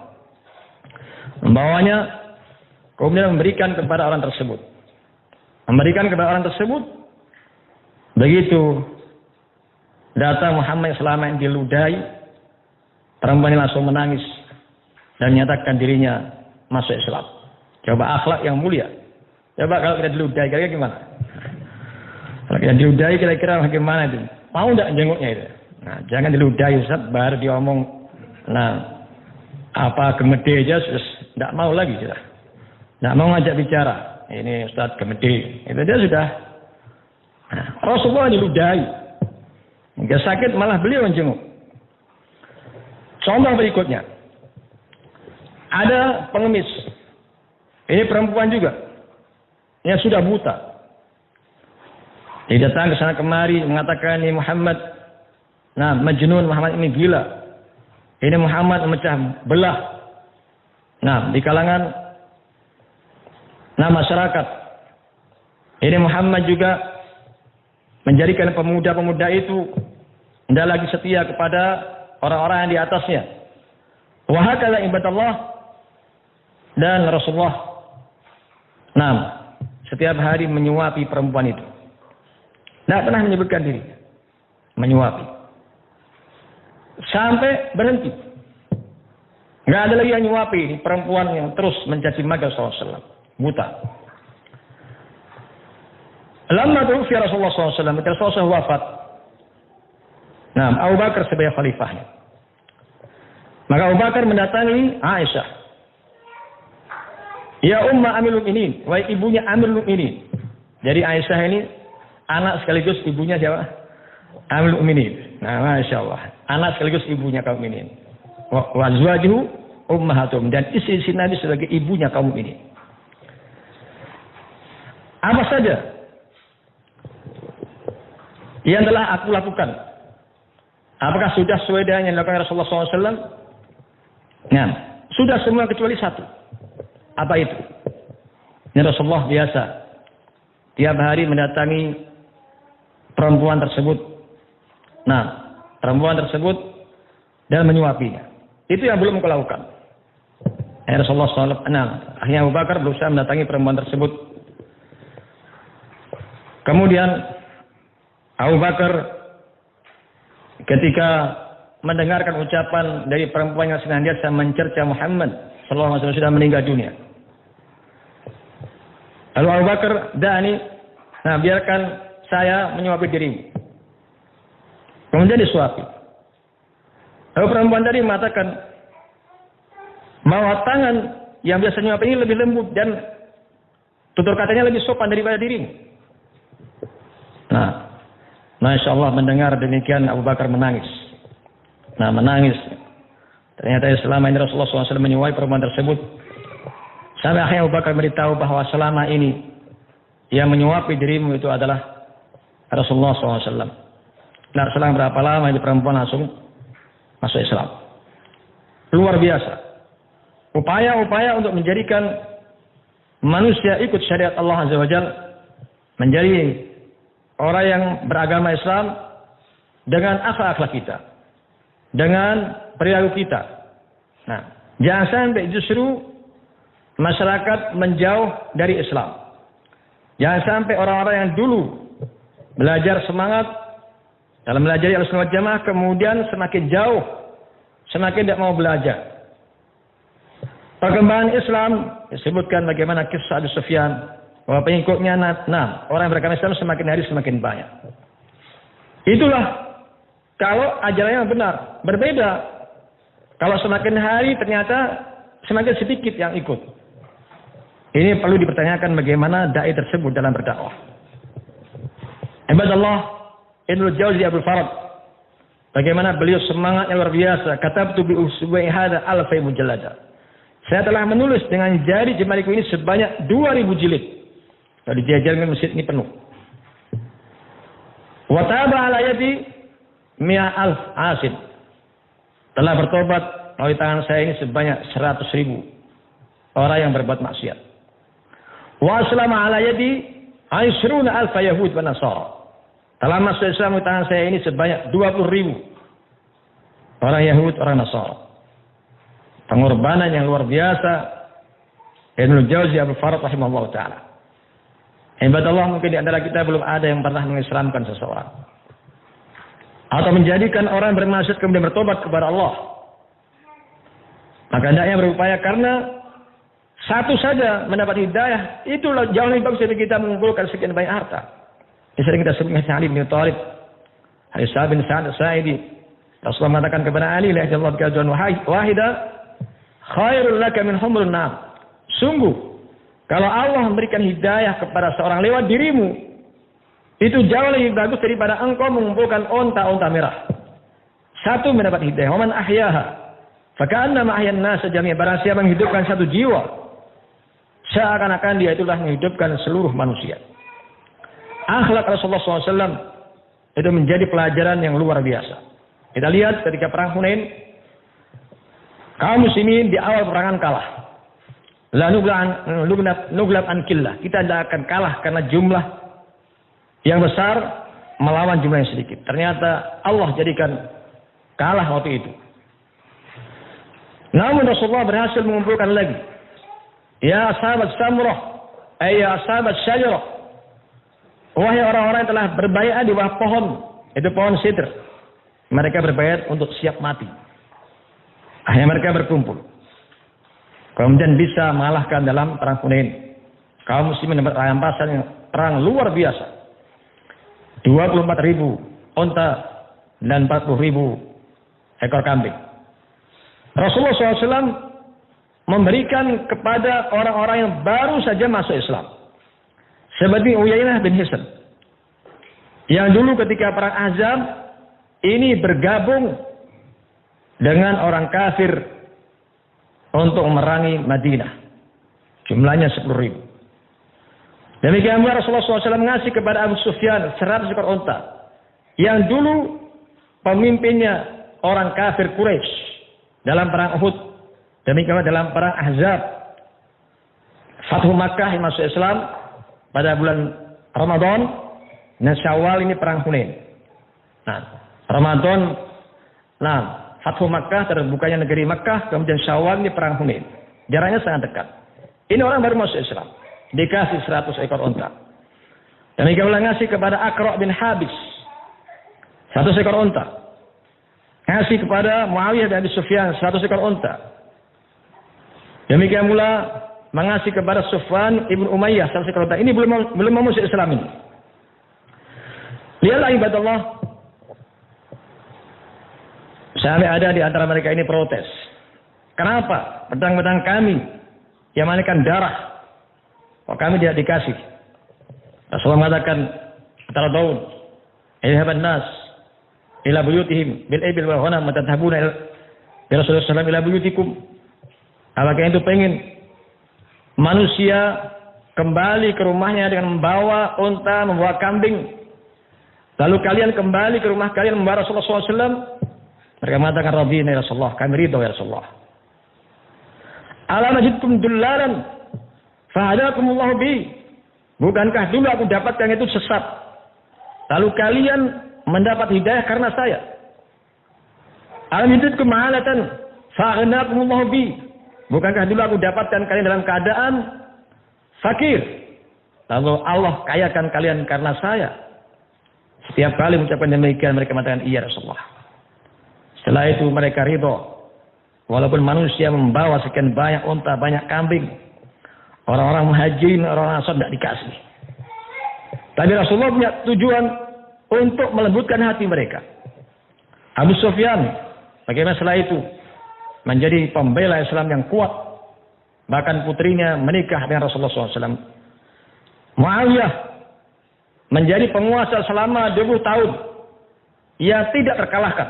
Kemudian memberikan kepada orang tersebut. Begitu datang Muhammad selama yang diludahi, perempuan ini langsung menangis dan menyatakan dirinya masuk Islam. Coba akhlak yang mulia. Coba kalau kita diludahi, kira-kira gimana? Kalau kita diludahi, kira-kira bagaimana itu? Mau tidak jenguknya itu? Jangan diludahi, Ustaz, baru diomong, gemede aja, tidak mau lagi sudah. Tidak mau ngajak bicara. Ini Ustaz gemede. Itu dia sudah. Rasulullah diludahi. Enggak sakit, malah beliau menjenguk. Contoh berikutnya. Ada pengemis. Ini perempuan juga. Yang sudah buta. Dia datang ke sana kemari mengatakan ini Muhammad. Majnun, Muhammad ini gila. Ini Muhammad memecah belah. Di kalangan masyarakat. Ini Muhammad juga menjadikan pemuda-pemuda itu tidak lagi setia kepada orang-orang yang di atasnya. Wa hakala ibadallah, dan Rasulullah setiap hari menyuapi perempuan itu. Tidak pernah menyebutkan diri. Menyuapi. Sampai berhenti. Tidak ada lagi yang menyuapi. Ini perempuan yang terus mencaci maki Rasulullah SAW. Buta. Lama tuwfi Rasulullah SAW. Ketika Rasulullah SAW wafat. Abu Bakar sebagai khalifahnya. Maka Abu Bakar mendatangi Aisyah. Ya Umma Amirul Mukminin, wahai ibunya Amirul Mukminin. Jadi Aisyah ini anak sekaligus ibunya siapa? Amirul Mukminin. Masya Allah. Anak sekaligus ibunya kaum mukminin. Wa azwajuhu ummahatum, dan istri Nabi sebagai ibunya kaum mukminin. Apa saja yang telah aku lakukan? Apakah sudah sesuai dengan yang dilakukan Rasulullah SAW? Sudah semua kecuali satu. Apa itu? Ini Rasulullah biasa tiap hari mendatangi perempuan tersebut. Perempuan tersebut dan menyuapinya. Itu yang belum kau lakukan. Rasulullah SAW. Akhirnya Abu Bakar berusaha mendatangi perempuan tersebut. Kemudian Abu Bakar ketika mendengarkan ucapan dari perempuan yang senantiasa mencerca Muhammad sallallahu alaihi wasallam sudah meninggal dunia. Lalu Abu Bakar, biarkan saya menyuapi dirimu. Kemudian disuapi. Lalu perempuan tadi mengatakan, bahwa tangan yang biasa nyuapi ini lebih lembut dan tutur katanya lebih sopan daripada dirimu. Masya Allah, mendengar demikian Abu Bakar menangis. Menangis. Ternyata selama ini Rasulullah SAW menyuapi perempuan tersebut. Sampai akhirnya Abu Bakar beritahu bahwa selama ini yang menyuapi dirimu itu adalah Rasulullah SAW. Selang berapa lama ini perempuan langsung masuk Islam. Luar biasa. Upaya-upaya untuk menjadikan manusia ikut syariat Allah Azza wa Jalla, menjadi orang yang beragama Islam dengan akhlak-akhlak kita. dengan perilaku kita. Nah, jangan sampai justru masyarakat menjauh dari Islam. Jangan sampai orang-orang yang dulu belajar semangat dalam belajar Ahlussunnah wal Jamaah kemudian semakin jauh, semakin tidak mau belajar. Perkembangan Islam disebutkan bagaimana kisah Abu Sufyan, bahwa pengikutnya orang yang beragama Islam semakin hari semakin banyak. Itulah kalau ajarannya benar. Berbeda kalau semakin hari ternyata semakin sedikit yang ikut. Ini perlu dipertanyakan bagaimana dai tersebut dalam berdakwah. Ibadallah, Ibnul Jauzi Abdul Farad, bagaimana beliau semangatnya luar biasa. Katabtu bi usbu'i hadza alfai mujallada. Saya telah menulis dengan jari jemariku ini sebanyak 2000 jilid. Kalau dijajarkan masjid ini penuh. Wa taba ala yadi 100,000 asin. Telah bertobat melalui tangan saya ini sebanyak 100,000 orang yang berbuat maksiat. Wa aslama ala yadi 20,000 Yahud wa Nasara. Telah masuk Islam melalui tangan saya ini sebanyak 20,000 orang Yahud, orang Nasara. Pengorbanan yang luar biasa Ibnul Jauzi Abdul Farad rahimahullah ta'ala. Ibadallah, mungkin di antara kita belum ada yang pernah mengislamkan seseorang atau menjadikan orang bermaksiat kemudian bertobat kepada Allah. Maka hendaknya berupaya, karena satu saja mendapat hidayah itulah jauh lebih bagus dari kita mengumpulkan sekian banyak harta. Ini sering kita sebut Ali bin Thalib, Ali bin Sa'ad As-Sa'idi. Rasulullah mengatakan kepada Ali, la ilaha illallah bikadzun wahida khairul laka min humrun na'am. Sungguh, kalau Allah memberikan hidayah kepada seorang lewat dirimu, itu jauh lebih bagus daripada engkau mengumpulkan onta-onta merah. Satu mendapat hidayah. Wa man ahyaha faka'annama ahyan nasa jami'an. Barang siapa menghidupkan satu jiwa, seakan-akan dia itulah menghidupkan seluruh manusia. Akhlak Rasulullah SAW itu menjadi pelajaran yang luar biasa. Kita lihat ketika perang Hunain, kaum muslimin di awal peperangan kalah. La nuglab an killah. Kita tidak akan kalah karena jumlah yang besar melawan jumlah yang sedikit. Ternyata Allah jadikan kalah waktu itu. Namun Rasulullah berhasil mengumpulkan lagi. Ya sahabat Samurah, ya sahabat Syajarah. Wahai orang-orang yang telah berbaiat di bawah pohon, itu pohon sidr. Mereka berbaiat untuk siap mati. Akhirnya mereka berkumpul. Kemudian bisa mengalahkan dalam perang Hunain. Kaum muslimin mendapat rampasan yang perang luar biasa. 24.000 onta dan 40.000 ekor kambing. Rasulullah SAW memberikan kepada orang-orang yang baru saja masuk Islam, seperti Uyainah bin Hisn, yang dulu ketika perang Ahzab ini bergabung dengan orang kafir untuk memerangi Madinah. Jumlahnya 10.000. Demikian pula Rasulullah SAW mengasih kepada Abu Sufyan 100 ekor unta, yang dulu pemimpinnya orang kafir Quraisy dalam perang Uhud. Demikian pula dalam perang Ahzab. Fathu Makkah yang masuk Islam pada bulan Ramadan, dan Syawal ini perang Hunain. Nah, Ramadan, Fathu Makkah, terbukanya negeri Makkah, kemudian Syawal ini perang Hunain. Jaraknya sangat dekat. Ini orang baru masuk Islam, dikasih 100 ekor unta. Demikian pula ngasih kepada Aqra' bin Habis 100 ekor unta. Ngasih kepada Muawiyah bin Abi Sufyan 100 ekor unta. Demikian pula mengasih kepada Sufyan ibn Umayyah 100 ekor unta. Ini belum masuk Islam ini. Lihatlah ibadallah, sampai ada di antara mereka ini protes. Kenapa pedang-pedang kami yang manikan darah kok kami tidak dikasih? Rasulullah mengatakan, "Taradun, ayuhan nas, ila buyutihim bil ibil wal ghanam matadhabuna ila Rasulullah sallallahu ila buyutikum." Apakah itu pengen manusia kembali ke rumahnya dengan membawa unta, membawa kambing, lalu kalian kembali ke rumah kalian membawa Rasulullah SAW? Mereka mengatakan, "Radina ya Rasulullah, kami ridho ya Rasulullah." "Alam najidkum dullalan fahadakumullahu bi." Bukankah dulu aku dapatkan itu sesat, lalu kalian mendapat hidayah karena saya? Alam yajidkum ma'alatan fa'agnakumullahu bi. Bukankah dulu aku dapatkan kalian dalam keadaan fakir, lalu Allah kayakan kalian karena saya? Setiap kali mengucapkan demikian mereka mengatakan iya Rasulullah. Setelah itu mereka ridho, walaupun manusia membawa sekian banyak unta, banyak kambing, orang-orang muhajirin, orang-orang ansar tidak dikasih. Tapi Rasulullah punya tujuan untuk melembutkan hati mereka. Abu Sufyan bagaimana setelah itu menjadi pembela Islam yang kuat, bahkan putrinya menikah dengan Rasulullah SAW. Muawiyah menjadi penguasa selama 20 tahun. Ia tidak terkalahkan.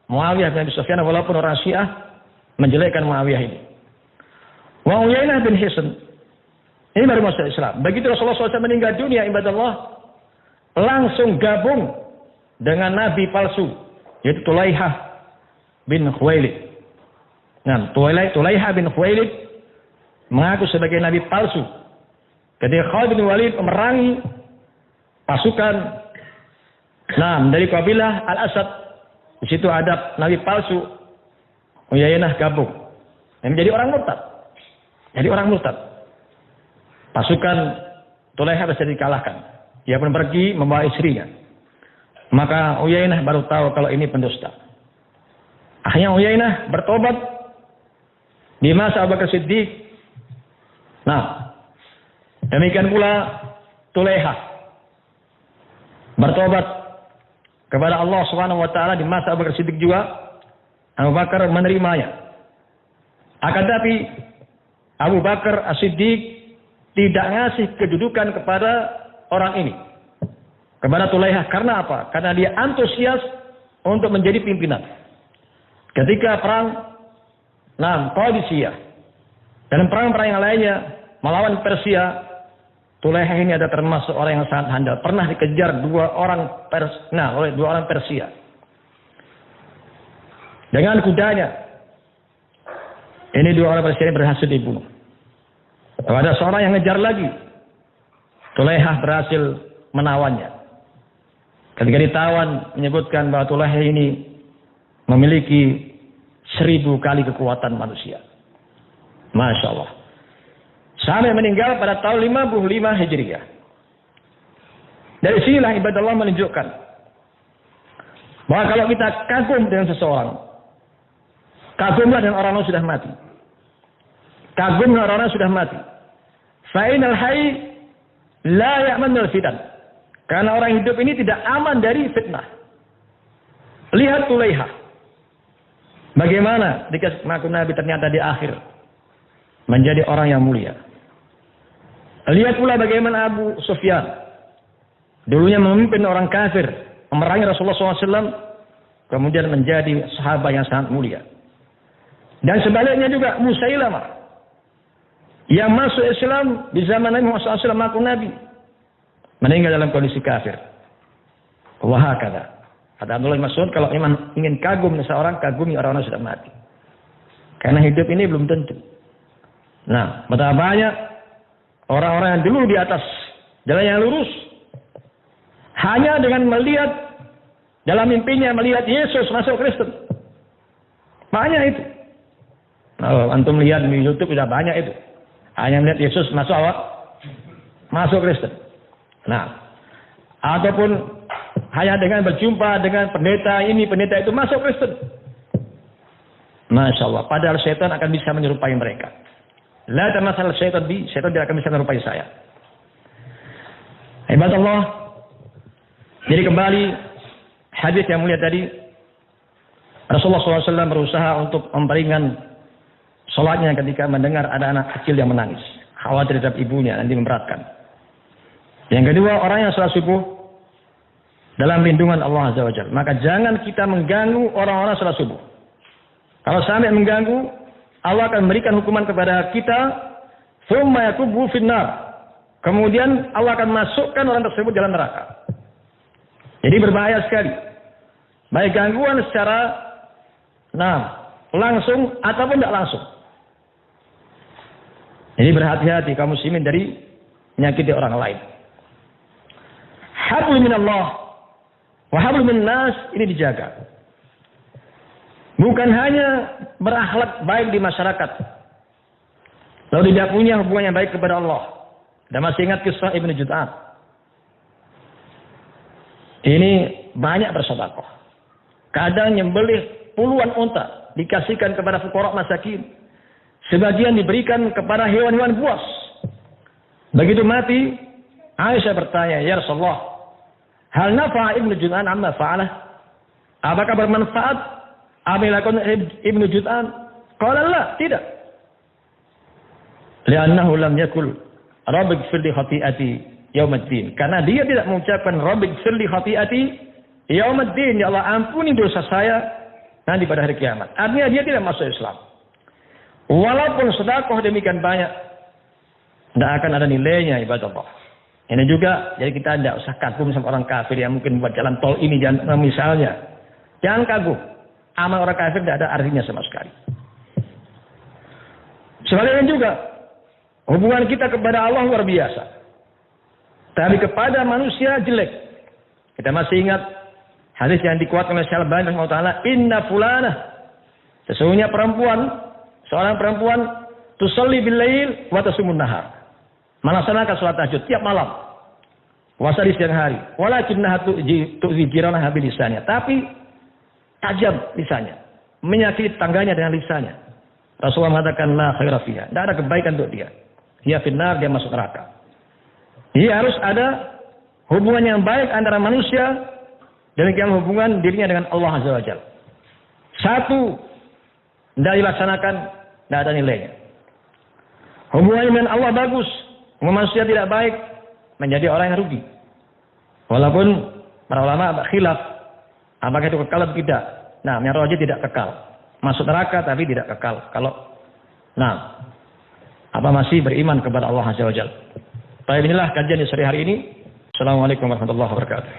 Muawiyah bin Abi Sufyan, walaupun orang Syiah menjelekkan Muawiyah ini. Wa Uyainah bin Hisn, ini baru masuk Islam. Begitu Rasulullah SAW meninggal dunia, ibadallah, langsung gabung dengan nabi palsu, yaitu Tulaihah bin Khuwailid. Nah, Tulaihah bin Khuwailid mengaku sebagai nabi palsu. Ketika Khalid bin Walid memerangi pasukan dari kabilah Al-Asad, di situ ada nabi palsu, Uyainah gabung. Menjadi orang murtad. Jadi orang murtad. Pasukan Tulaihah bisa dikalahkan. Dia pun pergi membawa istrinya. Maka Uyainah baru tahu kalau ini pendusta. Akhirnya Uyainah bertobat di masa Abu Bakar Siddiq. Nah, demikian pula Tulaihah bertobat kepada Allah Subhanahu wa taala di masa Abu Bakar Siddiq juga. Abu Bakar menerimanya. Akan tapi Abu Bakar As-Siddiq tidak ngasih kedudukan kepada orang ini, kepada Tulaihah. Karena apa? Karena dia antusias untuk menjadi pimpinan. Ketika perang Qadisiyah dan perang-perang yang lainnya melawan Persia, Tulaihah ini ada termasuk orang yang sangat handal. Pernah dikejar oleh dua orang Persia dengan kudanya. Ini dua orang Persia ini berhasil dibunuh. Ada seorang yang ngejar lagi. Tulaihah berhasil menawannya. Ketika ditawan, menyebutkan bahwa Tulaihah ini memiliki 1000 kali kekuatan manusia. Masya Allah. Sampai meninggal pada tahun 55 Hijriah. Dari sinilah ibadah Allah menunjukkan bahwa kalau kita kagum dengan seseorang, kagumlah dengan orang yang sudah mati. Kagum dengan orang yang sudah mati. Fa'inal hayy la ya'manul fitan. Karena orang hidup ini tidak aman dari fitnah. Lihat Tulaihah. Bagaimana dikasih mengaku Nabi ternyata di akhir menjadi orang yang mulia. Lihat pula bagaimana Abu Sufyan. Dulunya memimpin orang kafir, memerangi Rasulullah SAW, kemudian menjadi sahabat yang sangat mulia. Dan sebaliknya juga Musailamah, yang masuk Islam di zaman Nabi Muhammad SAW mengaku Nabi, meninggal dalam kondisi kafir. Wahakadha. Kata Abdullah bin Mas'ud, kalau memang ingin kagum seseorang, kagumi orang-orang sudah mati. Karena hidup ini belum tentu. Nah, betapa banyak orang-orang yang dulu di atas jalan yang lurus, hanya dengan melihat dalam mimpinya melihat Yesus masuk Kristen. Banyak itu. Nah, antum lihat di YouTube sudah banyak itu. Hanya melihat Yesus masuk Kristen. Nah, ataupun hanya dengan berjumpa dengan pendeta ini, pendeta itu masuk Kristen. Masya Allah. Padahal syaitan akan bisa menyerupai mereka. La tamasal syaitan bi, syaitan tidak akan bisa menyerupai saya. Ibadah Allah. Jadi kembali hadis yang mulia tadi, Rasulullah SAW berusaha untuk memperingan sholatnya ketika mendengar ada anak kecil yang menangis, khawatir terhadap ibunya nanti memberatkan. Yang kedua, orang yang sholat subuh dalam lindungan Allah Azza wa Jalla. Maka jangan kita mengganggu orang-orang sholat subuh. Kalau sampai mengganggu, Allah akan memberikan hukuman kepada kita. Tsumma yakubu finnar. Kemudian Allah akan masukkan orang tersebut dalam neraka. Jadi berbahaya sekali. Baik gangguan secara langsung ataupun tidak langsung. Jadi berhati-hati kaum muslimin dari menyakiti orang lain. Hablum minallah wa hablum minnas, ini dijaga. Bukan hanya berakhlak baik di masyarakat, lalu tidak punya hubungan yang baik kepada Allah. Dan masih ingat kisah Ibnu Jud'an. Ini banyak bersedekah. Kadang nyembelih puluhan unta, dikasihkan kepada fuqara masakin. Sebagian diberikan kepada hewan-hewan buas. Begitu mati, Aisyah bertanya, "Ya Rasulullah, hal nafa'a Ibnu Jud'an amma fa'alah?" Apakah bermanfaat apa yang dilakukan Ibnu Jud'an? Qala la, tidak. Li'annahu lam yakul Rabbighfir li khati'ati yaumiddin. Karena dia tidak mengucapkan Rabbighfir li khati'ati yaumiddin, ya Allah ampuni dosa saya nanti pada hari kiamat. Artinya dia tidak masuk Islam. Walaupun sedekah demikian banyak, tidak akan ada nilainya ibadah Allah. Ini juga, jadi kita tidak usah kagum sama orang kafir yang mungkin buat jalan tol ini, misalnya. Jangan kagum. Amal orang kafir tidak ada artinya sama sekali. Sebaliknya juga, hubungan kita kepada Allah luar biasa. Tapi kepada manusia jelek. Kita masih ingat hadis yang dikuatkan oleh Syalbani rahimahullah, inna fulanah, sesungguhnya seorang perempuan tusalli bil lail wa tasumun nahar. Melaksanakan salat tahajud tiap malam. Puasa di siang hari. Walakinnaha tu'zi jiranaha bi lisannya. Tapi tajam lisannya. Menyakiti tangganya dengan lisannya. Rasulullah mengatakan la khaira fiha. Tidak ada kebaikan untuk dia. Dia finnar, dia masuk neraka. Jadi harus ada hubungan yang baik antara manusia dan hubungan dirinya dengan Allah Azza wa Jalla. Satu, tidak dilaksanakan, tidak ada nilainya. Hubungan dengan Allah bagus, manusia tidak baik, menjadi orang yang rugi. Walaupun para ulama khilaf, apakah itu kekal atau tidak. Nah, yang rajih tidak kekal. Masuk neraka tapi tidak kekal. Apa masih beriman kepada Allah Azza wa Jalla. Baik, inilah kajian di sore hari ini. Assalamualaikum warahmatullahi wabarakatuh.